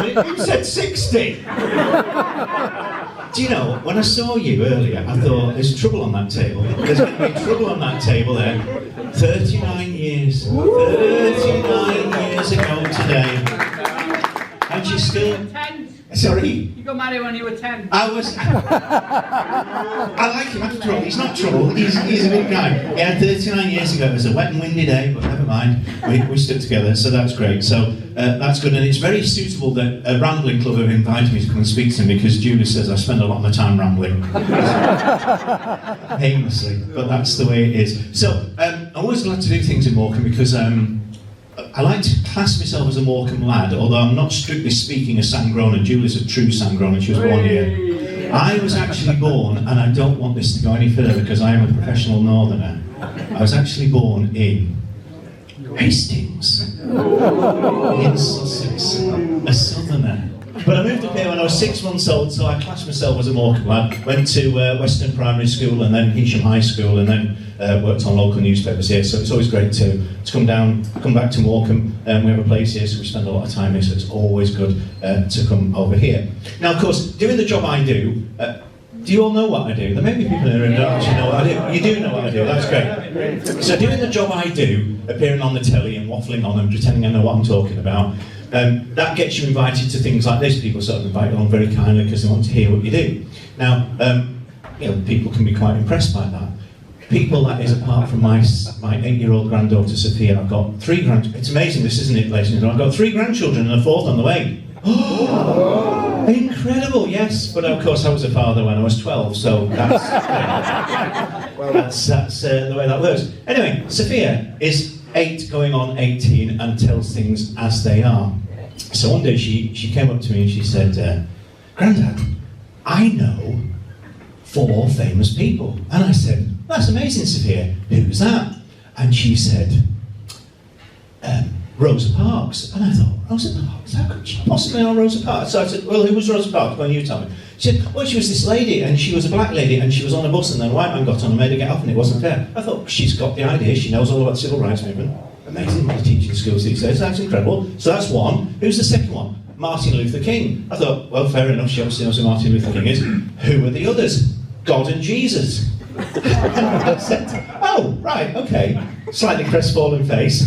Who said 60? Do you know, when I saw you earlier, I thought, there's trouble on that table. There's going to be trouble on that table there. 39 years. 39 years ago today. And you still... 10. Sorry? You got married when you were 10. I like him after all. He's not trouble. He's a good guy. Yeah, 39 years ago. It was a wet and windy day, but never mind. We stood together, so that's great. So that's good, and it's very suitable that a rambling club have invited me to come and speak to him because Julie says I spend a lot of my time rambling. Aimlessly, but that's the way it is. So I'm always glad to do things in Morecambe because I like to class myself as a Morecambe lad, although I'm not strictly speaking a Sangrona. Julie's a true Sangrona, she was 1 year. I was actually born, and I don't want this to go any further because I am a professional northerner. I was actually born in Hastings, in Sussex, a southerner. But I moved up here when I was 6 months old, so I classed myself as a Morecambe lad. Went to Western Primary School and then Heysham High School and then worked on local newspapers here, so it's always great to come back to Morecambe. We have a place here, so we spend a lot of time here, so it's always good to come over here. Now, of course, doing the job I do you all know what I do? There may be people in the room who don't actually know what I do. You do know what I do, that's great. So doing the job I do, appearing on the telly and waffling on and pretending I know what I'm talking about, that gets you invited to things like this. People sort of invite you on very kindly because they want to hear what you do. Now, people can be quite impressed by that. People, that is, apart from my 8-year-old granddaughter Sophia, I've got 3 grandchildren. It's amazing this, isn't it, ladies and gentlemen? I've got 3 grandchildren and a 4th on the way. Oh, incredible, yes. But of course I was a father when I was 12, so that's the way that works. Anyway, Sophia is 8 going on 18 and tells things as they are. So one day she came up to me and she said, Grandad, I know 4 famous people. And I said, that's amazing, Sophia. Who's that? And she said, Rosa Parks. And I thought, Rosa Parks? How could she possibly know Rosa Parks? So I said, well, who was Rosa Parks? Well, you tell me. She said, well, she was this lady, and she was a black lady, and she was on a bus, and then a white man got on and made her get off, and it wasn't fair. I thought, she's got the idea. She knows all about the civil rights movement. Amazing what they teach in schools these days. That's incredible. So that's one. Who's the second one? Martin Luther King. I thought, well, fair enough. She obviously knows who Martin Luther King is. Who are the others? God and Jesus. I said, oh, right, okay. Slightly crestfallen face.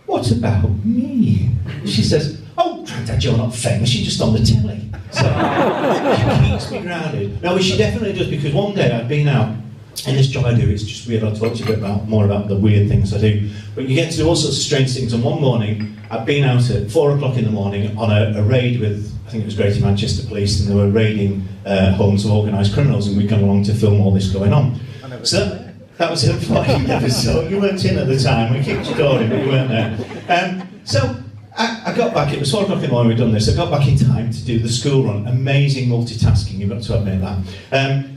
What about me? She says, oh, Grandad, you're not famous, you're just on the telly. So she keeps me grounded. No, she definitely does, because one day I've been out, and this job I do, it's just weird. I'll talk to you a bit more about the weird things I do. But you get to do all sorts of strange things. And one morning, I've been out at 4 o'clock in the morning on a raid with, I think it was Greater Manchester Police, and they were raiding homes of organised criminals, and we'd gone along to film all this going on. So that was a flying episode. You weren't in at the time. We kicked your door in, but you weren't there. So I got back. It was 4 o'clock in the morning. We'd done this. I got back in time to do the school run. Amazing multitasking. You've got to admit that.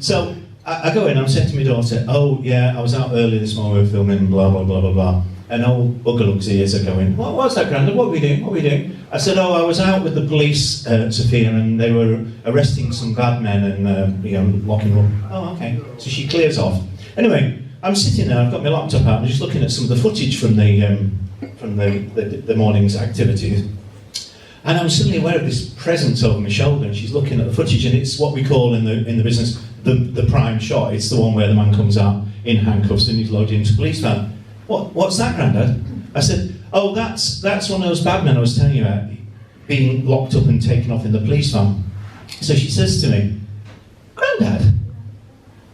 So I go in. I'm saying to my daughter, "Oh yeah, I was out early this morning. We were filming. Blah blah blah blah blah." And old Buggerlug's ears are going, "What's that, Grandad? What are we doing? What are we doing?" I said, "Oh, I was out with the police, Sophia, and they were arresting some bad men and locking them up." Oh, okay. So she clears off. Anyway, I'm sitting there. I've got my laptop out and just looking at some of the footage from the morning's activities. And I was suddenly aware of this presence over my shoulder, and she's looking at the footage, and it's what we call in the business the prime shot. It's the one where the man comes out in handcuffs and he's loaded into a police van. What's that, Grandad? I said, oh, that's one of those bad men I was telling you about, being locked up and taken off in the police van. So she says to me, Grandad,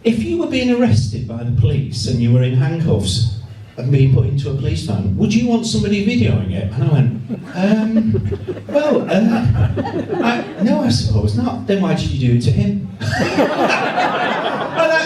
if you were being arrested by the police and you were in handcuffs and being put into a police van, would you want somebody videoing it? And I went, no, I suppose not. Then why did you do it to him?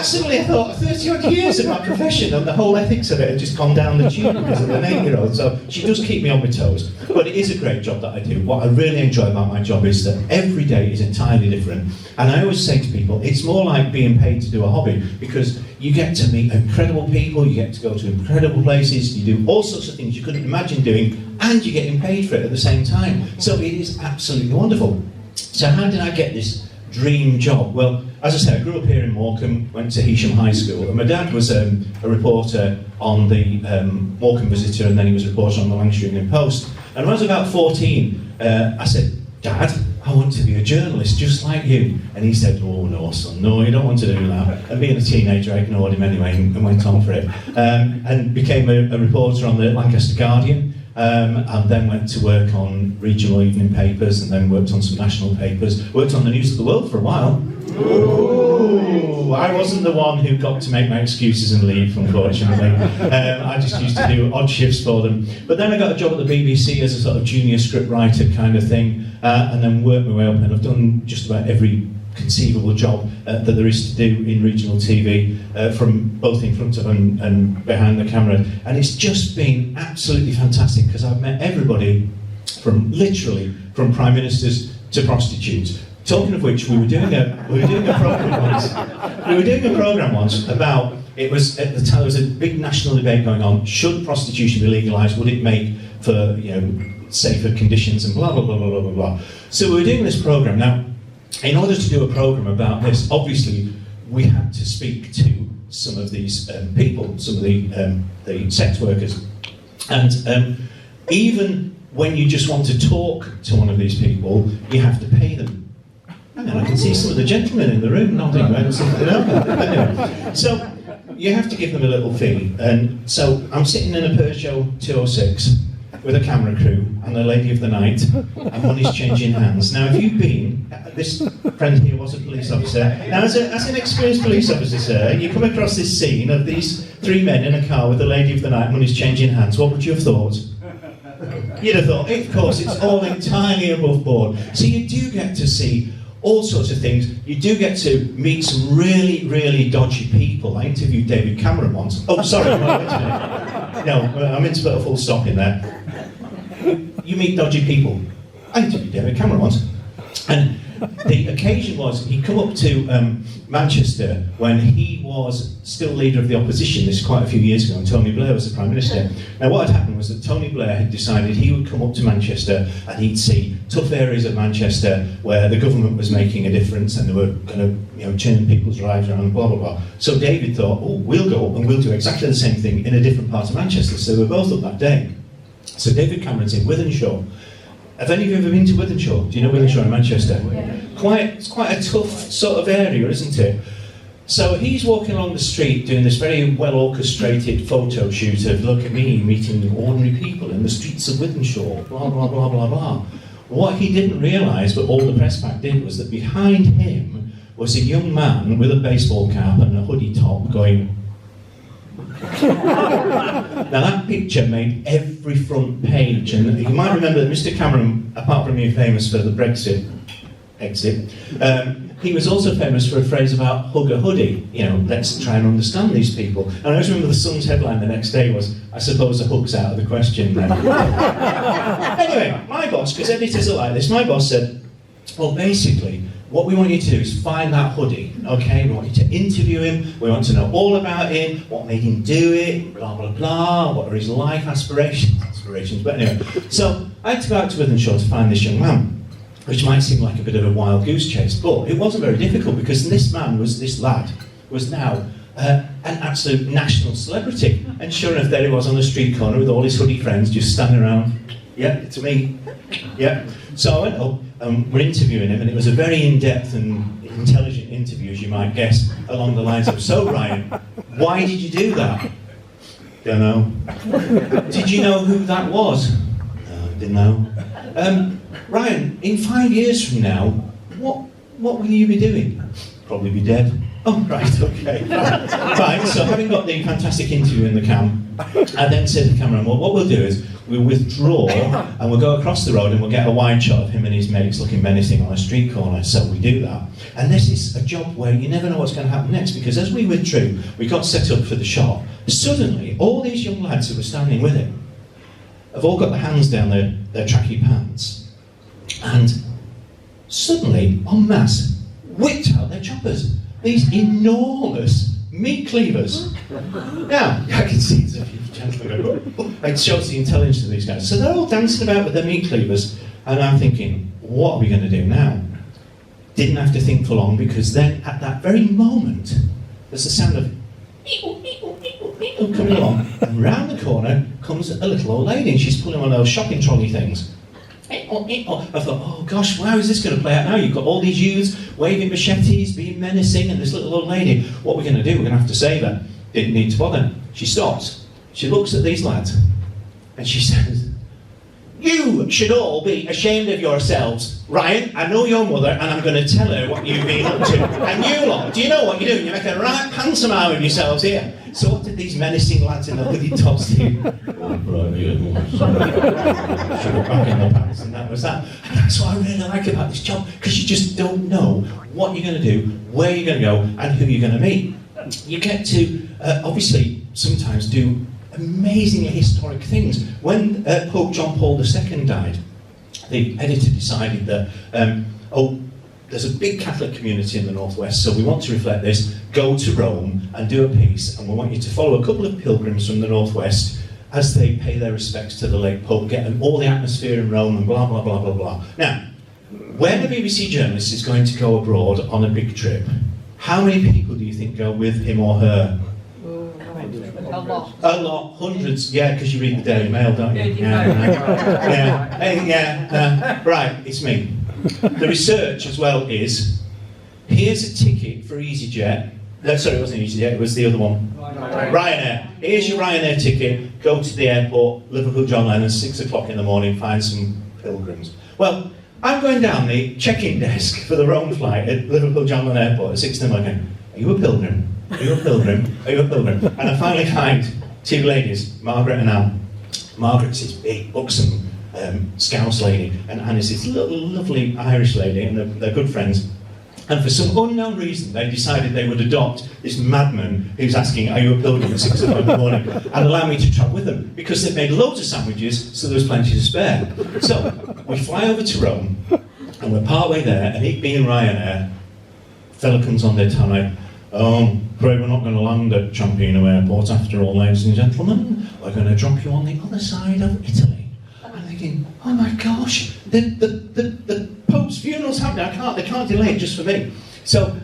And suddenly I thought, 30-odd years of my profession and the whole ethics of it had just gone down the tube because of an 8-year-old. So she does keep me on my toes. But it is a great job that I do. What I really enjoy about my job is that every day is entirely different. And I always say to people, it's more like being paid to do a hobby, because you get to meet incredible people, you get to go to incredible places, you do all sorts of things you couldn't imagine doing, and you're getting paid for it at the same time. So it is absolutely wonderful. So how did I get this dream job? Well, as I said, I grew up here in Morecambe, went to Heysham High School, and my dad was a reporter on the Morecambe Visitor, and then he was a reporter on the Lancashire Evening Post. And when I was about 14, I said, Dad, I want to be a journalist just like you. And he said, oh no son, no, you don't want to do that. And being a teenager, I ignored him anyway and went on for it. And became a reporter on the Lancaster Guardian, and then went to work on regional evening papers, and then worked on some national papers, worked on the News of the World for a while. Ooh, I wasn't the one who got to make my excuses and leave, unfortunately. I just used to do odd shifts for them. But then I got a job at the BBC as a sort of junior scriptwriter kind of thing, and then worked my way up, and I've done just about every conceivable job that there is to do in regional TV, from both in front of and behind the camera. And it's just been absolutely fantastic, because I've met everybody from prime ministers to prostitutes. Talking of which, we were doing a program once about, it was at the time there was a big national debate going on, should prostitution be legalised, would it make for safer conditions, and blah blah blah blah blah blah. So we were doing this program. Now, in order to do a program about this, obviously we had to speak to some of these people, some of the sex workers, and even when you just want to talk to one of these people, you have to pay them. And I can see some of the gentlemen in the room nodding when something happened. Anyway, so you have to give them a little fee. And so I'm sitting in a Peugeot 206 with a camera crew and a lady of the night, and money's changing hands. Now, if you've been, this friend here was a police officer. Now, as an experienced police officer, sir, you come across this scene of these three men in a car with a lady of the night, money's changing hands. What would you have thought? You'd have thought, of course, it's all entirely above board. So you do get to see all sorts of things. You do get to meet some really, really dodgy people. I interviewed David Cameron once. Oh, sorry, no, I meant to put a full stop in there. You meet dodgy people. I interviewed David Cameron once. And the occasion was, he'd come up to Manchester when he was still leader of the opposition. This is quite a few years ago, and Tony Blair was the Prime Minister. Now, what had happened was that Tony Blair had decided he would come up to Manchester and he'd see tough areas of Manchester where the government was making a difference and they were going to turn people's lives around, blah, blah, blah. So David thought, oh, we'll go up and we'll do exactly the same thing in a different part of Manchester. So they were both up that day. So David Cameron's in Wythenshawe. Have any of you ever been to Wythenshawe? Do you know Wythenshawe in Manchester? Yeah. It's quite a tough sort of area, isn't it? So he's walking along the street doing this very well orchestrated photo shoot of, look at me, meeting ordinary people in the streets of Wythenshawe, blah, blah, blah, blah, blah. What he didn't realise, but all the press pack did, was that behind him was a young man with a baseball cap and a hoodie top going... Now that picture made every front page, and you might remember that Mr. Cameron, apart from being famous for the Brexit exit, he was also famous for a phrase about hug a hoodie, let's try and understand these people. And I always remember the Sun's headline the next day was, I suppose a hug's out of the question then. Anyway, my boss, because editors are like this, my boss said, well basically, what we want you to do is find that hoodie, okay? We want you to interview him, we want to know all about him, what made him do it, blah, blah, blah, what are his life aspirations, but anyway. So I had to go out to Wythenshawe to find this young man, which might seem like a bit of a wild goose chase, but it wasn't very difficult, because this lad was now an absolute national celebrity. And sure enough, there he was on the street corner with all his hoodie friends just standing around. Yeah, it's me. Yeah. So I went up, and we're interviewing him, and it was a very in-depth and intelligent interview, as you might guess, along the lines of, so Ryan, why did you do that? Don't know. Did you know who that was? No, didn't know. Ryan, in 5 years from now, what will you be doing? Probably be dead. Oh, right, okay. Fine, so having got the fantastic interview in the camp, I then said to Cameron, well, what we'll do is we'll withdraw and we'll go across the road and we'll get a wide shot of him and his mates looking menacing on a street corner. So we do that. And this is a job where you never know what's going to happen next, because as we withdrew, we got set up for the shot. Suddenly, all these young lads who were standing with him have all got their hands down their tracky pants, and suddenly, en masse, whipped out their choppers. These enormous meat cleavers. Now, I can see there's a few gentlemen going, oh. It shows the intelligence of these guys. So they're all dancing about with their meat cleavers, and I'm thinking, what are we going to do now? Didn't have to think for long, because then at that very moment, there's the sound of coming along, and round the corner comes a little old lady, and she's pulling one of those shopping trolley things. I thought, oh gosh, how is this going to play out now? You've got all these youths waving machetes, being menacing, and this little old lady. What we're going to do, we're going to have to save her. Didn't need to bother. She stops. She looks at these lads, and she says, you should all be ashamed of yourselves. Ryan, I know your mother, and I'm going to tell her what you've been up to. And you lot, do you know what you're doing? You're making a right pantomime of yourselves here. So what did these menacing lads in the hoodie tops do? Shove back in their pants, and that was that. And that's what I really like about this job, because you just don't know what you're going to do, where you're going to go, and who you're going to meet. You get to, obviously, sometimes do amazingly historic things. When Pope John Paul II died, the editor decided that, there's a big Catholic community in the Northwest, so we want to reflect this, go to Rome and do a piece, and we want you to follow a couple of pilgrims from the Northwest as they pay their respects to the late Pope, get them all the atmosphere in Rome and blah, blah, blah, blah, blah. Now, when a BBC journalist is going to go abroad on a big trip, how many people do you think go with him or her? A lot. A lot, hundreds, yeah, because you read the Daily Mail, don't you? Right, it's me. The research as well is, here's a ticket for EasyJet. Sorry, it wasn't EasyJet, it was the other one. Ryanair. Here's your Ryanair ticket, go to the airport, Liverpool John Lennon, 6 o'clock in the morning, find some pilgrims. Well, I'm going down the check-in desk for the Rome flight at Liverpool John Lennon Airport at 6 in the morning. Are you a pilgrim? Are you a pilgrim? Are you a pilgrim? And I finally find two ladies, Margaret and Anne. Margaret's this big, buxom Scouse lady, and Anne is this little, lovely Irish lady, and they're good friends. And for some unknown reason, they decided they would adopt this madman who's asking, are you a pilgrim at 6 o'clock in the morning, and allow me to travel with them, because they've made loads of sandwiches, so there was plenty to spare. So, we fly over to Rome, and we're partway there, and it being Ryanair, fella comes on their tongue, afraid we're not going to land at Ciampino Airport after all, ladies and gentlemen. We're going to drop you on the other side of Italy. I'm thinking, oh my gosh, the Pope's funeral's happening, they can't delay it just for me. So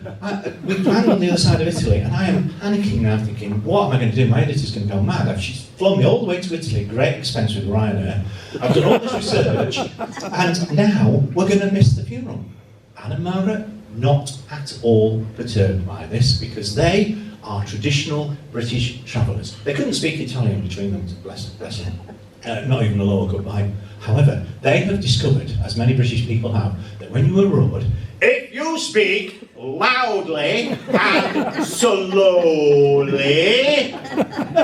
we land on the other side of Italy, and I am panicking now, thinking, what am I going to do? My editor's going to go mad. She's flown me all the way to Italy, great expense with Ryanair. I've done all this research, and now we're going to miss the funeral. Anne and Margaret, not at all perturbed by this, because they are traditional British travellers. They couldn't speak Italian between them, bless them. Not even a lower goodbye. However, they have discovered, as many British people have, that when you are abroad, if you speak loudly and slowly,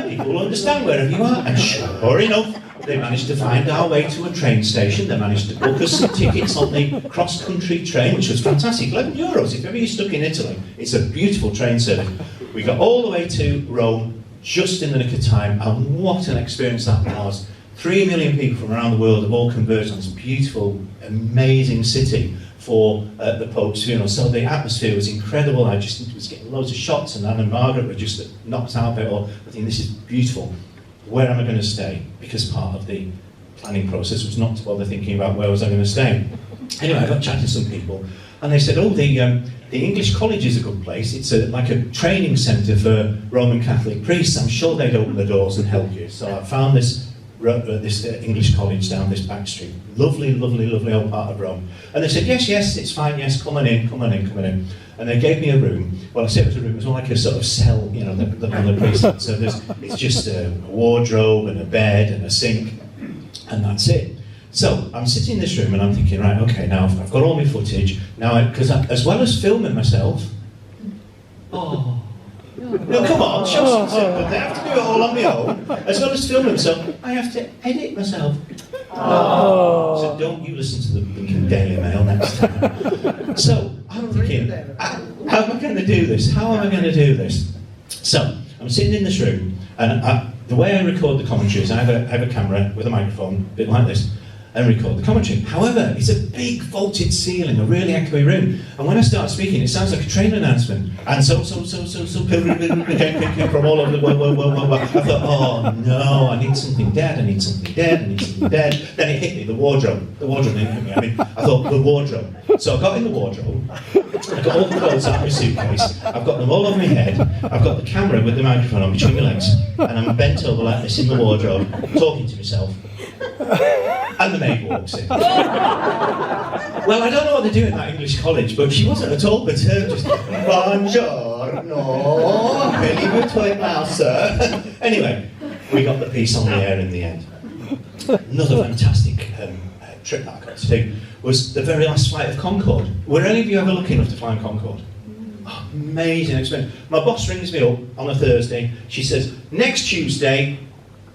people will understand wherever you are. And sure enough, they managed to find our way to a train station. They managed to book us some tickets on the cross-country train, which was fantastic. €11. If ever you're stuck in Italy, it's a beautiful train service. We got all the way to Rome just in the nick of time, and what an experience that was. 3 million people from around the world have all converged on this beautiful, amazing city for the Pope's funeral. So the atmosphere was incredible. I just was getting loads of shots, and Anne and Margaret were just knocked out by it all. I think this is beautiful. Where am I going to stay? Because part of the planning process was not to bother thinking about where was I going to stay. Anyway, I got chatting to some people, and they said, the English College is a good place. It's like a training centre for Roman Catholic priests. I'm sure they'd open the doors and help you. So I found this English college down this back street. Lovely, lovely, lovely old part of Rome. And they said, yes, it's fine, yes, come on in. And they gave me a room. Well, I say it was a room, it was more like a sort of cell, the priest. So it's just a wardrobe and a bed and a sink, and that's it. So I'm sitting in this room and I'm thinking, right, okay, now I've got all my footage. Now, because as well as filming myself, no, come on, show some sympathy. I have to do it all on my own. As well as filming myself, I have to edit myself. So don't you listen to the blinking Daily Mail next time. So I'm thinking, how am I going to do this? How am I going to do this? So I'm sitting in this room, and the way I record the commentary is I have a camera with a microphone, a bit like this, and record the commentary. However, it's a big vaulted ceiling, a really echoey room, and when I start speaking, it sounds like a train announcement. And so, pilgrim came from all over the world. I thought, oh no, I need something dead. Then it hit me, the wardrobe. The wardrobe didn't hit me. I thought, the wardrobe. So I got in the wardrobe, I got all the clothes out of my suitcase, I've got them all over my head, I've got the camera with the microphone on between my legs, and I'm bent over like this in the wardrobe, talking to myself. And the maid walks in. Well, I don't know what they do in that English college, but she wasn't at all perturbed, just, buongiorno, really good toy now, sir. Anyway, we got the piece on the air in the end. Another fantastic trip that I got to do was the very last flight of Concorde. Were any of you ever lucky enough to fly on Concorde? Oh, amazing experience. My boss rings me up on a Thursday. She says, next Tuesday,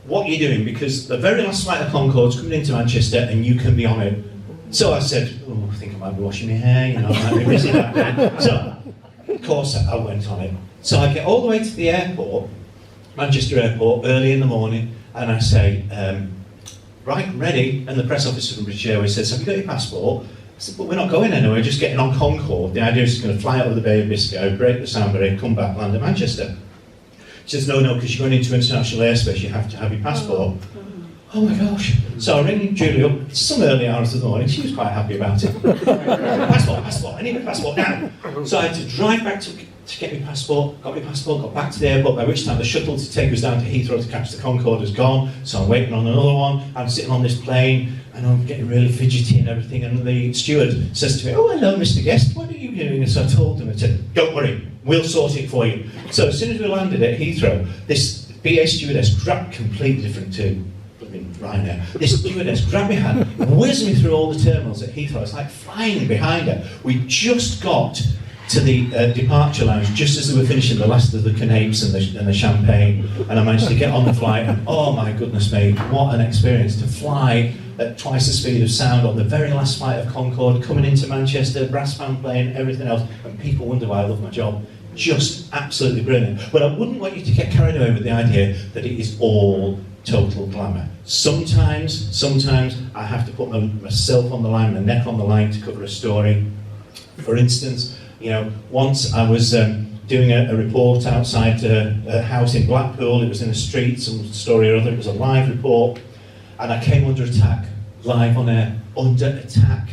what are you doing? Because the very last flight of Concorde's coming into Manchester and you can be on it. So I said, oh, I think I might be washing my hair, I might be busy that day. So, of course, I went on it. So I get all the way to the airport, Manchester Airport, early in the morning, and I say, right, ready? And the press officer from British Airways says, have you got your passport? I said, but we're not going anywhere, we're just getting on Concorde. The idea is it's going to fly out of the Bay of Biscay, break the sound barrier, come back, land at Manchester. She says, no, because you're going into international airspace, you have to have your passport. Oh my gosh. So I ring Julie up, it's some early hours of the morning, she was quite happy about it. Passport, I need a passport now. So I had to drive back to get my passport, got back to the airport, by which time the shuttle to take us down to Heathrow to catch the Concorde has gone, so I'm waiting on another one, I'm sitting on this plane, and I'm getting really fidgety and everything, and the steward says to me, oh hello Mr. Guest, what are you doing? So I told him, I said, don't worry, we'll sort it for you. So as soon as we landed at Heathrow, this BA stewardess grabbed, completely different to Ryanair, this stewardess grabbed my hand, whizzed me through all the terminals at Heathrow, it's like flying behind her. We just got to the departure lounge just as they were finishing the last of the canapes and the champagne, and I managed to get on the flight, and oh my goodness me, what an experience to fly at twice the speed of sound on the very last flight of Concorde, coming into Manchester, brass band playing, everything else, and people wonder why I love my job. Just absolutely brilliant. But I wouldn't want you to get carried away with the idea that it is all total glamour. Sometimes I have to put myself on the line, my neck on the line to cover a story. For instance, once I was doing a report outside a house in Blackpool. It was in a street, some story or other. It was a live report, and I came under attack, live on air, under attack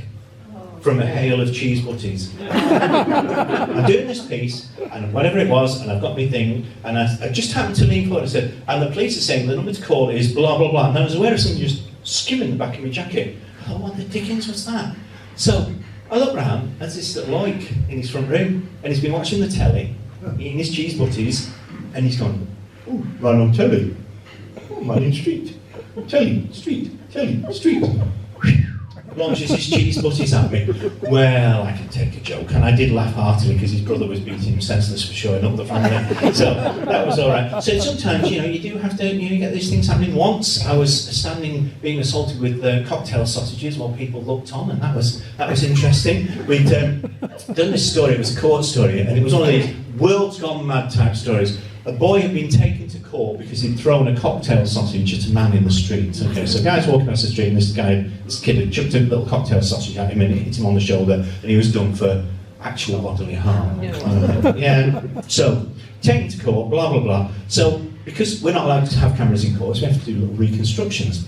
from a hail of cheese butties. I'm doing this piece, and whatever it was, and I've got my thing, and I just happened to lean forward and said, and the police are saying the number to call is blah, blah, blah, and I was aware of something just skimming the back of my jacket. I thought, what the dickens was that? So I look round, there's this little oik in his front room, and he's been watching the telly, eating his cheese butties, and he's gone, oh, man on telly, oh, man in street, telly, street, launches his cheese butties at me. Well, I can take a joke, and I did laugh heartily because his brother was beating him senseless for showing up the family, so that was all right. So sometimes, you do have to, you get these things happening. Once I was standing, being assaulted with cocktail sausages while people looked on, and that was interesting. We'd done this story, it was a court story, and it was one of these world's gone mad type stories. A boy had been taken to court because he'd thrown a cocktail sausage at a man in the street. Okay, so a guy's walking across the street, and this kid had chucked a little cocktail sausage at him, and it hit him on the shoulder, and he was done for actual bodily harm. So taken to court, blah blah blah. So because we're not allowed to have cameras in courts, we have to do little reconstructions.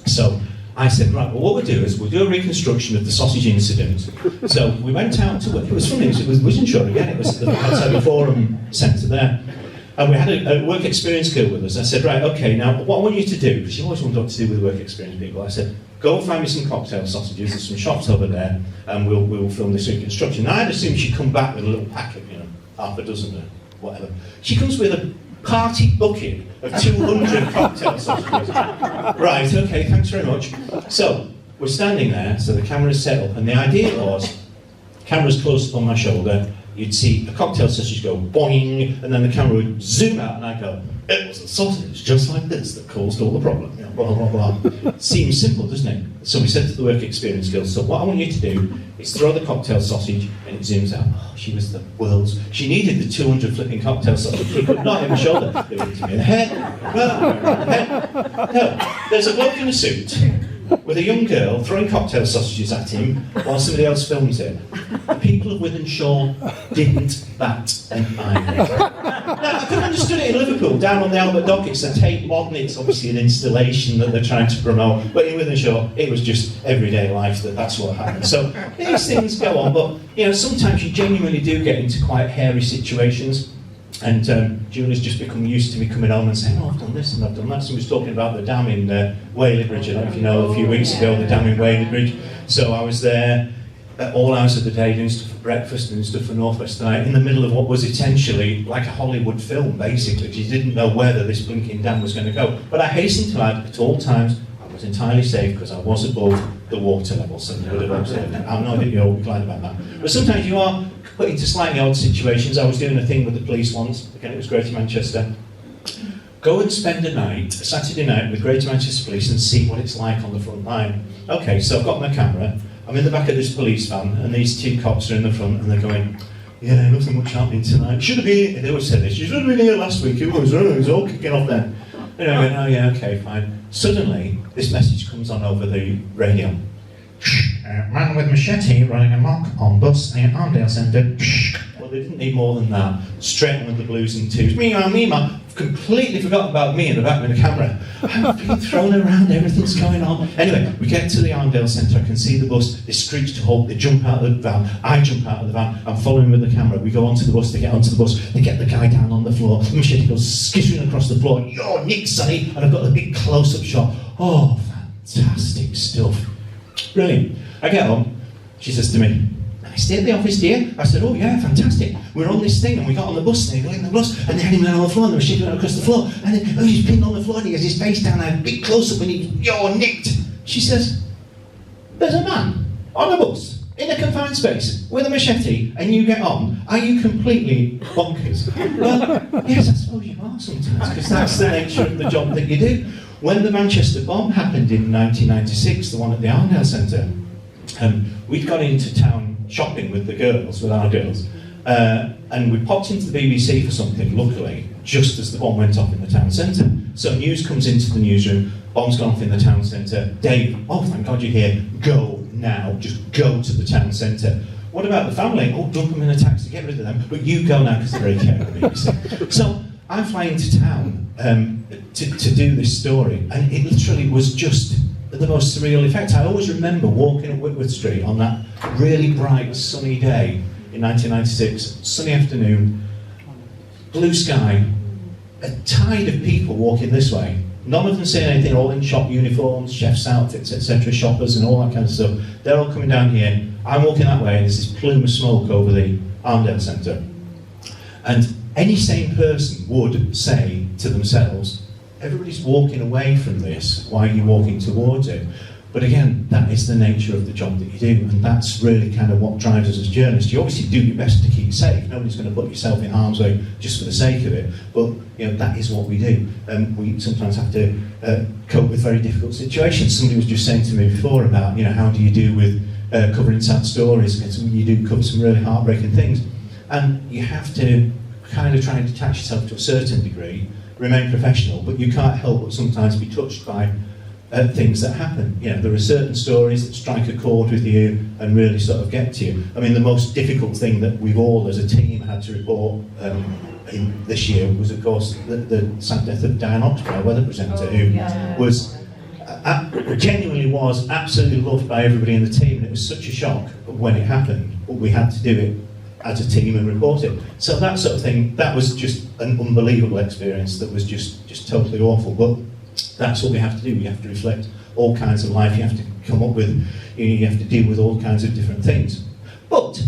So I said, right, well, what we'll do is we'll do a reconstruction of the sausage incident. So we went out to work. It was funny, it was Wishanshaw again. It was outside the Forum Centre there. And we had a work experience girl with us. I said, right, okay, now what I want you to do, because you always want what to do with work experience people, I said, go and find me some cocktail sausages, there's some shops over there, and we'll film this reconstruction. Now I'd assumed she'd come back with a little packet, half a dozen or whatever. She comes with a party bucket of 200 cocktail sausages. Right, okay, thanks very much. So, we're standing there, so the camera's set up, and the idea was, camera's close up on my shoulder, you'd see a cocktail sausage go boing, and then the camera would zoom out, and I'd go, it was a sausage just like this that caused all the problem. Blah, blah, blah. Seems simple, doesn't it? So we said to the work experience girl, so what I want you to do is throw the cocktail sausage, and it zooms out. Oh, she was the world's. She needed the 200 flipping cocktail sausage. She could not hit my shoulder. They were hitting me in the head. No, there's a bloke in a suit with a young girl throwing cocktail sausages at him while somebody else films it. The people of Wythenshawe didn't bat an eyelid. Now, I could have understood it in Liverpool, down on the Albert Dockets, and Tate Modern, it's obviously an installation that they're trying to promote, but in Wythenshawe, it was just everyday life that's what happened. So these things go on, but sometimes you genuinely do get into quite hairy situations. And Julie's just become used to me coming home and saying, oh, I've done this and I've done that. Somebody was talking about the dam in Whaley Bridge. I don't know if you know, a few weeks ago, the dam in Whaley Bridge. So I was there at all hours of the day doing stuff for breakfast and stuff for North West Tonight, in the middle of what was essentially like a Hollywood film, basically, because you didn't know whether this blinking dam was going to go. But I hasten to add, at all times, I was entirely safe because I was above the water level, so you would have observed that. I'm not that you're all glad about that. But sometimes you are put into slightly odd situations. I was doing a thing with the police once, again it was Greater Manchester. Go and spend a night, a Saturday night, with Greater Manchester Police and see what it's like on the front line. Okay, so I've got my camera, I'm in the back of this police van, and these two cops are in the front, and they're going, yeah, nothing much happening tonight. Should have been here, they always say this, you should have been here last week, it was all kicking off then. And I went, oh yeah, okay, fine. Suddenly, this message comes on over the radio. Man with machete running amok on bus near Arndale Centre. Well, they didn't need more than that. Straight on with the blues and twos. Meemaw. I've completely forgotten about me in the back with the camera. I've been thrown around, everything's going on. Anyway, we get to the Arndale Centre, I can see the bus, they screech to halt, they jump out of the van, I jump out of the van, I'm following with the camera, we go onto the bus, they get onto the bus, they get the guy down on the floor, the machete goes skittering across the floor, you're Nick, sonny, and I've got the big close-up shot. Oh, fantastic stuff. Brilliant. I get home, she says to me, I stay at the office, dear. I said, oh yeah, fantastic. We're on this thing, and we got on the bus, and they got in the bus, and they had him down on the floor, and the machine went across the floor, and then, oh, he's pinned on the floor, and he has his face down, and a big close-up, and you're nicked. She says, there's a man on a bus, in a confined space, with a machete, and you get on. Are you completely bonkers? Well, yes, I suppose you are sometimes, because that's the nature of the job that you do. When the Manchester bomb happened in 1996, the one at the Arndale Centre, we'd gone into town shopping with the girls, with our girls, and we popped into the BBC for something, luckily, just as the bomb went off in the town centre. So news comes into the newsroom, bomb's gone off in the town centre. Dave, oh thank God you're here, go now, just go to the town centre. What about the family? Oh, dump them in a taxi, get rid of them, but you go now because they're very careful, the BBC. So I fly into town to do this story, and it literally was just the most surreal effect. I always remember walking up Whitworth Street on that really bright, sunny day in 1996, sunny afternoon, blue sky, a tide of people walking this way. None of them saying anything, all in shop uniforms, chef's outfits, etc., shoppers and all that kind of stuff. They're all coming down here. I'm walking that way, and there's this plume of smoke over the Arndale Centre. And any sane person would say to themselves, everybody's walking away from this, why are you walking towards it? But again, that is the nature of the job that you do, and that's really kind of what drives us as journalists. You obviously do your best to keep safe. Nobody's going to put yourself in harm's way just for the sake of it, but you know, that is what we do. We sometimes have to cope with very difficult situations. Somebody was just saying to me before about, you know, how do you do with covering sad stories? You do cover some really heartbreaking things, and you have to kind of try and detach yourself to a certain degree, remain professional, but you can't help but sometimes be touched by things that happen. You know, there are certain stories that strike a chord with you and really sort of get to you. I mean, the most difficult thing that we've all as a team had to report in this year was, of course, the sad death of Diane Oxborough, weather presenter, who was genuinely was absolutely loved by everybody in the team, and it was such a shock when it happened, but we had to do it as a team and report it. So that sort of thing, that was just an unbelievable experience that was just totally awful. But that's what we have to do. We have to reflect all kinds of life. You have to come up with, you have to deal with all kinds of different things. But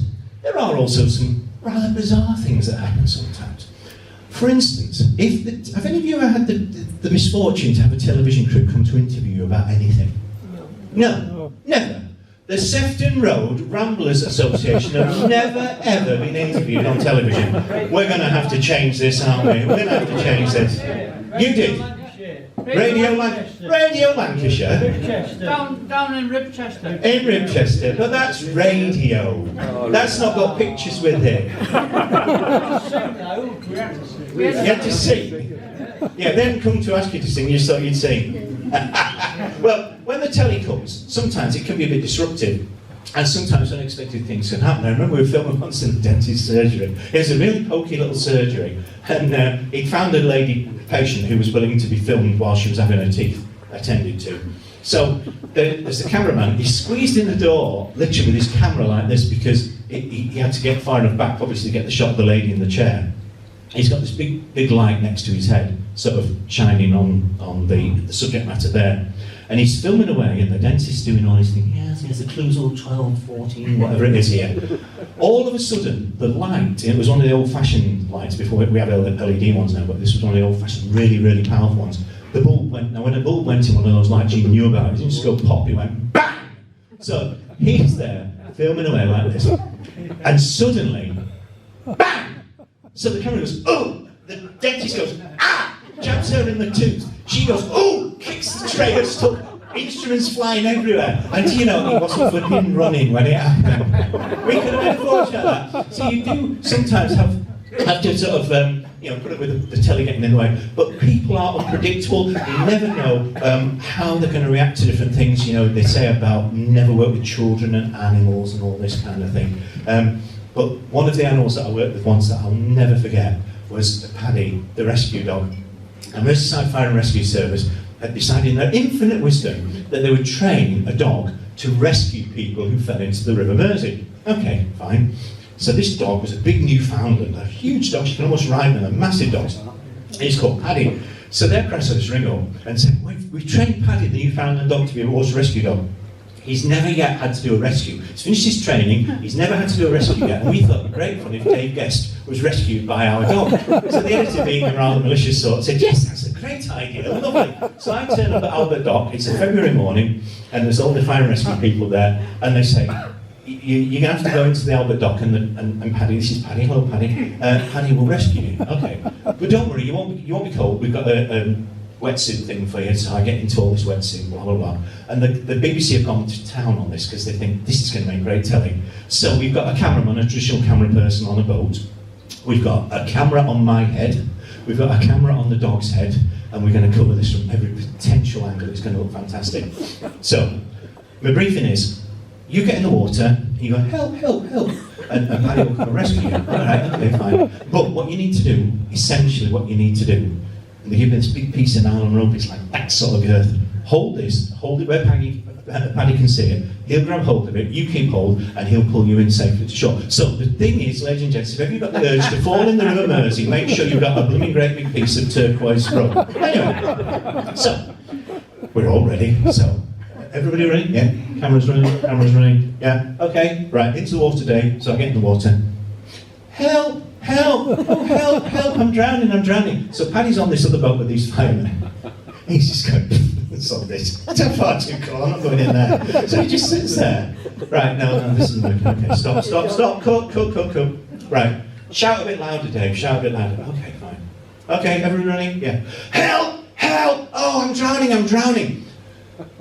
there are also some rather bizarre things that happen sometimes. For instance, have any of you ever had the misfortune to have a television crew come to interview you about anything? No, never. The Sefton Road Ramblers Association have never ever been interviewed on television. We're going to have to change this, aren't we? We're going to have to change this. You did. Radio Lancashire. Down in Ribchester. In Ribchester, but that's radio. That's not got pictures with it. You had to sing. Yeah, they didn't come to ask you to sing, you thought you'd sing. Well, when the telly comes, sometimes it can be a bit disruptive, and sometimes unexpected things can happen. I remember we were filming once in the dentist's surgery. It was a really pokey little surgery, and he found a lady patient who was willing to be filmed while she was having her teeth attended to. So there's the cameraman, he squeezed in the door, literally with his camera like this, because he had to get far enough back, obviously, to get the shot of the lady in the chair. He's got this big light next to his head, sort of shining on the subject matter there. And he's filming away, and the dentist's doing all his thing. Yes, the clue's all 12, 14, whatever it is here. All of a sudden, the light, it was one of the old-fashioned lights before we have LED ones now, but this was one of the old-fashioned, really, really powerful ones. The bulb went, now when a bulb went in one of those lights you knew about, it didn't just go pop, it went bang! So he's there, filming away like this, and suddenly, bang! So the camera goes, oh! The dentist goes, ah! Jabs her in the tooth. She goes, oh! Kicks the tray of stuff. Instruments flying everywhere. And he wasn't flipping running when it happened. We could have been fortunate at that. So you do sometimes have to sort of, put up with the telly getting in the way. But people are unpredictable. You never know how they're going to react to different things. They say about never work with children and animals and all this kind of thing. But one of the animals that I worked with once that I'll never forget was Paddy, the rescue dog. And Merseyside Fire and Rescue Service had decided in their infinite wisdom that they would train a dog to rescue people who fell into the River Mersey. Okay, fine. So this dog was a big Newfoundland, a huge dog, you can almost ride them, a massive dog. He's called Paddy. So their press office ring up and said, we've trained Paddy, the Newfoundland dog, to be a water rescue dog. He's never yet had to do a rescue. He's finished his training, he's never had to do a rescue yet, and we thought it'd be great fun if Dave Guest was rescued by our dog. So the editor, being a rather malicious sort, said, yes, that's a great idea, lovely. So I turn up at Albert Dock, it's a February morning, and there's all the fire and rescue people there, and they say, you're going to have to go into the Albert Dock, and Paddy, this is Paddy, hello Paddy, Paddy will rescue you. Okay, but don't worry, you won't be cold, we've got a wetsuit thing for you, so I get into all this wetsuit, blah, blah, blah. And the BBC have gone to town on this because they think this is going to make great telly. So we've got a cameraman, a traditional camera person on a boat. We've got a camera on my head. We've got a camera on the dog's head. And we're going to cover this from every potential angle. It's going to look fantastic. So, my briefing is, you get in the water, and you go, help, help, help. And Paddy will come and rescue you. All right, okay, fine. But what you need to do, essentially what you need to do, and they give me this big piece of nylon rope, it's like that sort of girth. Hold it where Paddy can see it. He'll grab hold of it, you keep hold, and he'll pull you in safely to shore. So the thing is, ladies and gents, if you've got the urge to fall in the River Mersey, make sure you've got a blooming great big piece of turquoise rope. Anyway, so, we're all ready. So, everybody ready? Yeah? Cameras running. Yeah? Okay, right, into the water, Dave. So I get in the water. Help! Help! Oh, help! Help! I'm drowning! So Paddy's on this other boat with these firemen. He's just going, stop this. That's far too cool, I'm not going in there. So he just sits there. Right, no, this isn't working. Okay, stop. Cut. Right, shout a bit louder, Dave, shout a bit louder. Okay, fine. Okay, everyone running? Yeah. Help! Oh, I'm drowning!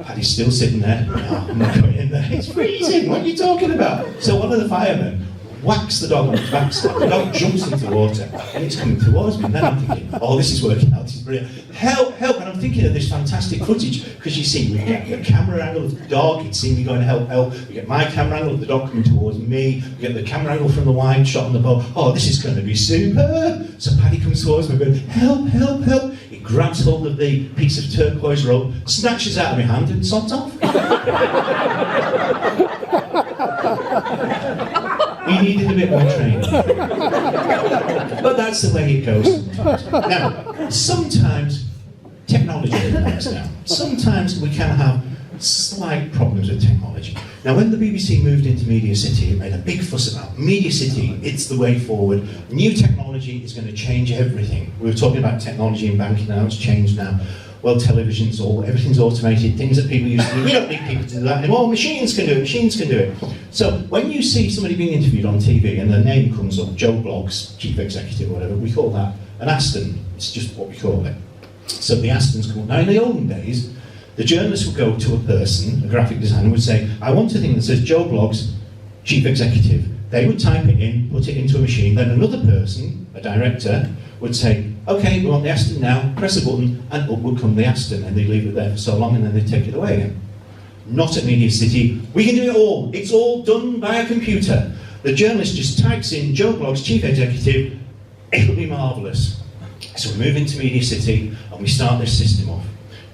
Paddy's still sitting there. No, I'm not going in there. It's freezing, what are you talking about? So one of the firemen whacks the dog on its backside. The dog jumps into the water and it's coming towards me. And then I'm thinking, oh, this is working out, this is brilliant. Help! And I'm thinking of this fantastic footage because you see, we get the camera angle of the dog, it's seen me going, help. We get my camera angle of the dog coming towards me. We get the camera angle from the wide shot on the boat. Oh, this is going to be superb. So Paddy comes towards me going, help. He grabs hold of the piece of turquoise rope, snatches out of my hand and sods off. He needed a bit more training. But that's the way it goes sometimes. Now, sometimes technology works now. Sometimes we can have slight problems with technology. Now, when the BBC moved into Media City, it made a big fuss about Media City, it's the way forward. New technology is going to change everything. We were talking about technology in banking now, it's changed now. Well, everything's automated, things that people used to do. We don't need people to do that anymore. Machines can do it. So when you see somebody being interviewed on TV and their name comes up, Joe Bloggs, chief executive or whatever, we call that an Aston. It's just what we call it. So the Astons come up. Now in the olden days, the journalist would go to a person, a graphic designer, would say, I want a thing that says Joe Bloggs, chief executive. They would type it in, put it into a machine, then another person, a director, would say, okay, we want the Aston now, press a button, and up would come the Aston, and they'd leave it there for so long, and then they'd take it away again. Not at Media City. We can do it all. It's all done by a computer. The journalist just types in Joe Bloggs, chief executive, it'll be marvellous. So we move into Media City, and we start this system off.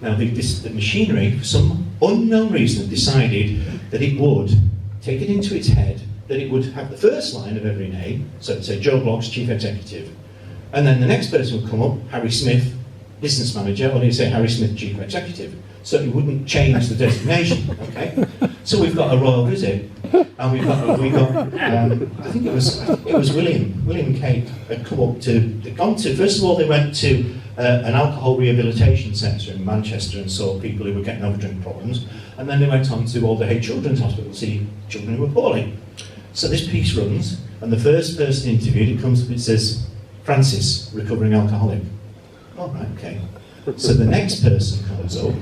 Now, the machinery, for some unknown reason, decided that it would take it into its head, that it would have the first line of every name, so it'd say Joe Bloggs, chief executive, And then the next person would come up, Harry Smith, business manager, or he'd say Harry Smith, chief executive. So he wouldn't change the designation, okay? So we've got a royal visit, and we got I think it was William Kate had come up they'd gone to, first of all they went to an alcohol rehabilitation centre in Manchester and saw people who were getting over drink problems, and then they went on to Alder Hey Children's Hospital to see children who were poorly. So this piece runs, and the first person interviewed, it comes up, it says, Francis, recovering alcoholic. Oh, right, okay. So the next person comes up,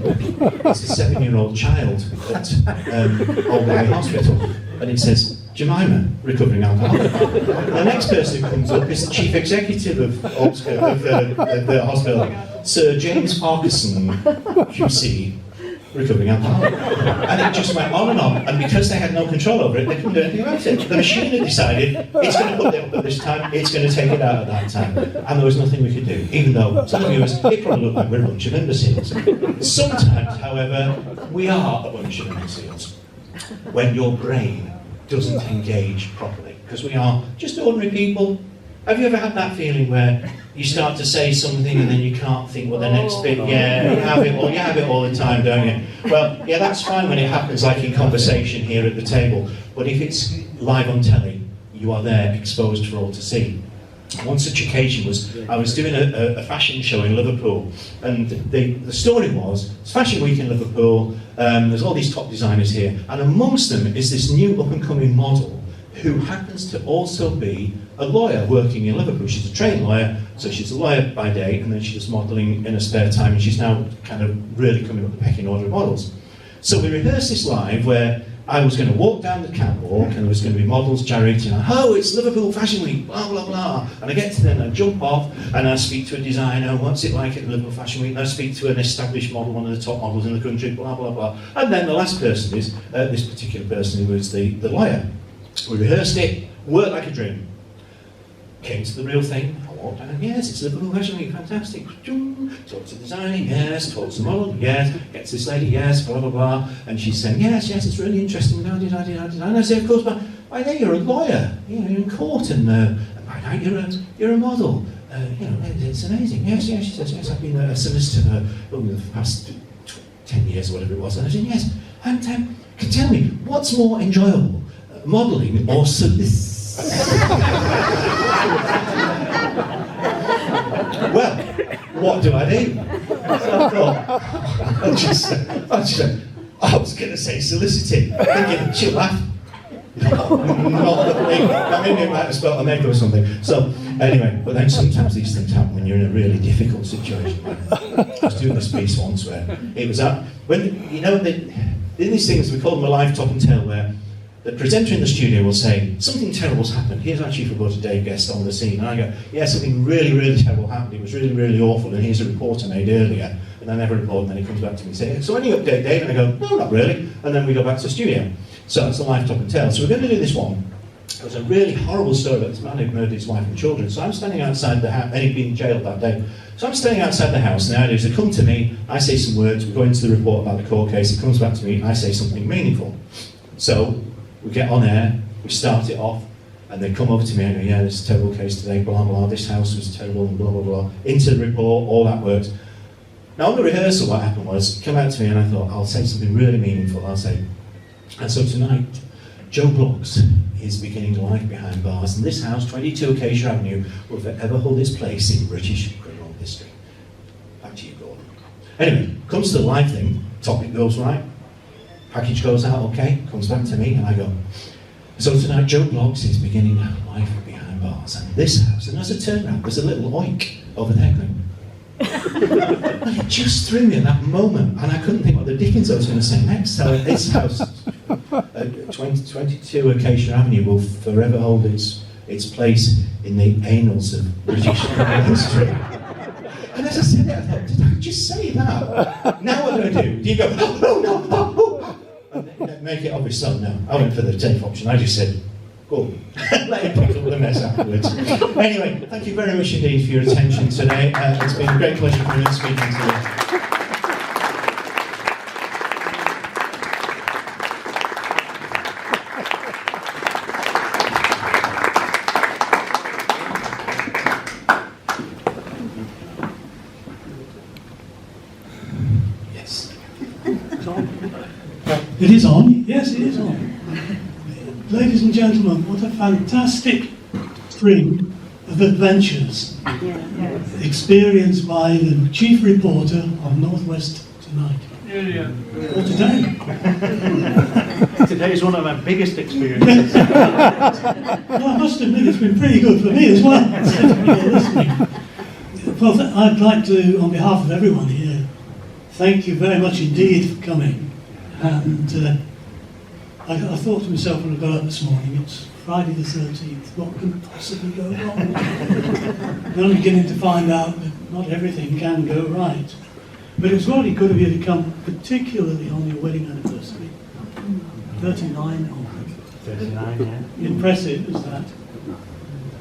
it's a 7-year-old child at Alder Hey Hospital, and it says, Jemima, recovering alcoholic. The next person who comes up is the chief executive of the hospital, Sir James Parkinson, QC, recovering alcoholic. And it just went on, and because they had no control over it, they couldn't do anything about it. The machine had decided, it's going to put it up at this time, it's going to take it out at that time. And there was nothing we could do, even though some of you, it probably looked like we're a bunch of imbeciles. Sometimes, however, we are a bunch of imbeciles. When your brain doesn't engage properly, because we are just ordinary people. Have you ever had that feeling where you start to say something and then you can't think what the next bit, yeah, you have it all the time, don't you? Well, yeah, that's fine when it happens like in conversation here at the table, but if it's live on telly, you are there exposed for all to see. One such occasion was, I was doing a fashion show in Liverpool, and the story was, it's Fashion Week in Liverpool, there's all these top designers here, and amongst them is this new up-and-coming model who happens to also be a lawyer working in Liverpool. She's a trained lawyer, so she's a lawyer by day, and then she does modelling in her spare time, and she's now kind of really coming up the pecking order of models. So we rehearsed this live where I was going to walk down the catwalk, and there was going to be models gyrating, oh, it's Liverpool Fashion Week, blah, blah, blah. And I get to them, and I jump off, and I speak to a designer, what's it like at Liverpool Fashion Week? And I speak to an established model, one of the top models in the country, blah, blah, blah. And then the last person is this particular person who was the lawyer. We rehearsed it, worked like a dream. Came to the real thing, I walked down, yes, it's Liverpool Fashion Week, fantastic. Talk to the designer, yes, talk to the model, yes, get to this lady, yes, blah, blah, blah. And she's saying, yes, it's really interesting, and I say, of course, but by now you're a lawyer, you're in court, and by now you're a model. It's amazing, yes, she says, yes, I've been a solicitor for the past 10 years or whatever it was. And I said, yes, and can tell me, what's more enjoyable, modelling or soliciting? Well, what do I do? So I thought, I was going to say soliciting, thinking she'll laugh. Maybe it might have spelled a make or something. So anyway, but then sometimes these things happen when you're in a really difficult situation. I was doing this piece once where it was when these things, we call them a live top and tail, where the presenter in the studio will say, something terrible's happened, here's our Chief Reporter Dave Guest on the scene, and I go, yeah, something really, really terrible happened, it was really, really awful, and here's a report I made earlier, and I never report, and then he comes back to me and says, so any update, Dave? And I go, no, not really, and then we go back to the studio. So that's the live top and tail. So we're going to do this one. It was a really horrible story about this man who murdered his wife and children. So I'm standing outside the house, and he'd been jailed that day. So I'm standing outside the house, and the idea is to come to me, I say some words, we go into the report about the court case, it comes back to me, I say something meaningful. So we get on air, we start it off, and they come over to me and go, yeah, this is a terrible case today, blah, blah, this house was terrible, and blah, blah, blah. Into the report, all that works. Now on the rehearsal, what happened was, come out to me and I thought, I'll say something really meaningful, I'll say, and so tonight, Joe Bloggs is beginning life behind bars, and this house, 22 Acacia Avenue, will forever hold its place in British criminal history. Back to you, Gordon. Anyway, comes to the live thing, topic goes right, package goes out, okay, comes back to me, and I go, so tonight Joe Bloggs is beginning life behind bars, and this house, and as I turn around, there's a little oink over there going, and it just threw me at that moment, and I couldn't think what the dickens I was going to say next. So this house, 22 Acacia Avenue, will forever hold its place in the annals of British history. And as I said it, I thought, did I just say that? Now what do I do? Do you go, oh no, oh, and make it obvious? So no, I went for the tape option. I just said, go. Let him pick up the mess afterwards. Anyway, thank you very much indeed for your attention today. It's been a great pleasure for me speaking to you. it is on. Ladies and gentlemen, what a fantastic string of adventures experienced by the chief reporter of Northwest Tonight. Or today. Today is one of my biggest experiences. Well, I must admit it's been pretty good for me as well. Well, I'd like to, on behalf of everyone here, thank you very much indeed for coming. And I thought to myself when I got up this morning, it's Friday the 13th, what can possibly go wrong? I'm beginning to find out that not everything can go right. But it's really good of you to come, particularly on your wedding anniversary. 39, 39, yeah. impressive is that.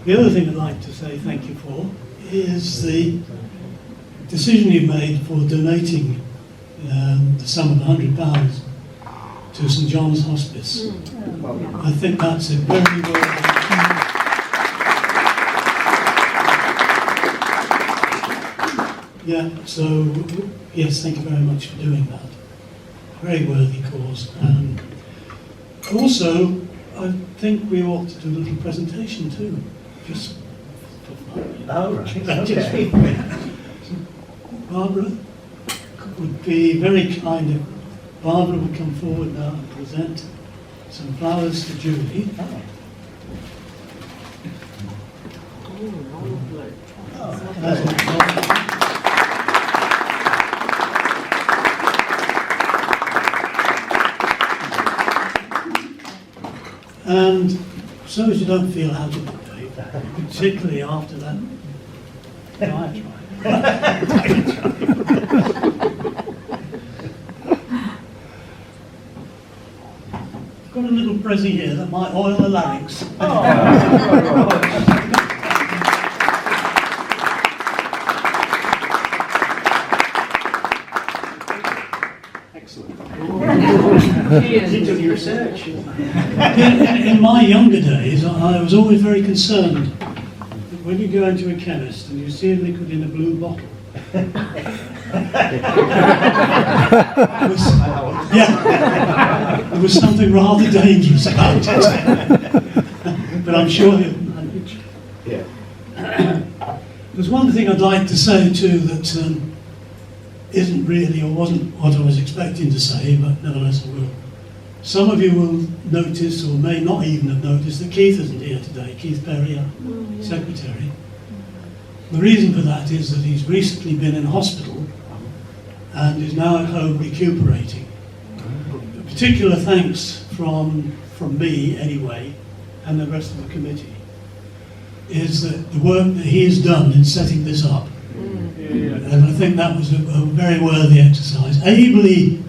The other thing I'd like to say thank you for is the decision you made for donating the sum of £100 to St John's Hospice. I think that's a very well done. Yeah, so yes, thank you very much for doing that. Very worthy cause. And also, I think we ought to do a little presentation too. Just Oh, right. just Okay. Barbara would be very kind if Barbara would come forward now and present some flowers to Julie. As a- And so as you don't feel out of the day, particularly after that diatribe. I've got a little prezi here that might oil the larynx. Excellent. Cheers. You did your research. In my younger days, I was always very concerned that when you go into a chemist and you see a liquid in a blue bottle, there was something rather dangerous about it. But I'm sure you'll manage. Yeah. There's one thing I'd like to say too that isn't really or wasn't what I was expecting to say, but nevertheless I will. Some of you will notice, or may not even have noticed, that Keith isn't here today, Keith Perry, our secretary. The reason for that is that he's recently been in hospital and is now at home recuperating. A particular thanks from me anyway, and the rest of the committee, is that the work that he has done in setting this up. And I think that was a very worthy exercise, ably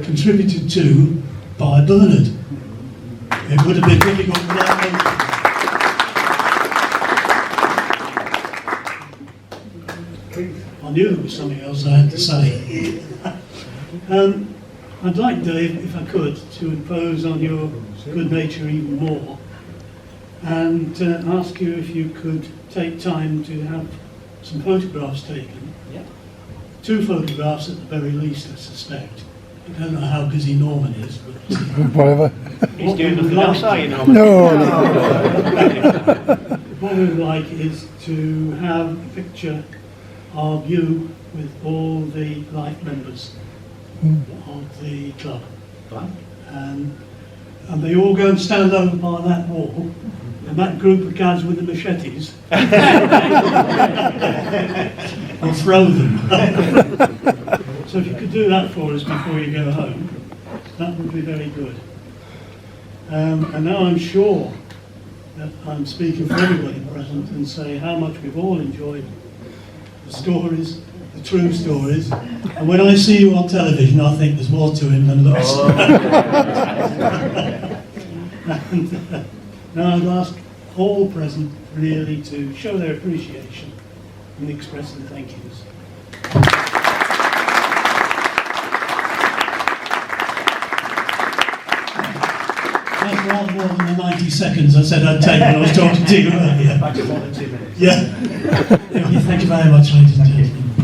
contributed to by Bernard. It would have been difficult without him. I knew there was something else I had to say. I'd like, Dave, if I could, to impose on your good nature even more and ask you if you could take time to have some photographs taken. Yeah. 2 photographs at the very least, I suspect. I don't know how busy Norman is, but Whatever. He's doing nothing else, are you, Norman? No. what we would like is to have a picture of you with all the life members of the club. And they all go and stand over by that wall, and that group of guys with the machetes will throw them. So if you could do that for us before you go home, that would be very good. And now I'm sure that I'm speaking for everybody present and say how much we've all enjoyed the stories, the true stories. And when I see you on television, I think there's more to him than looks. And now I'd ask all present really to show their appreciation and express their thank yous. That's rather more than the 90 seconds I said I'd take when I was talking to you earlier. Back to more than 2 minutes. Yeah. Thank you very much, ladies and gentlemen.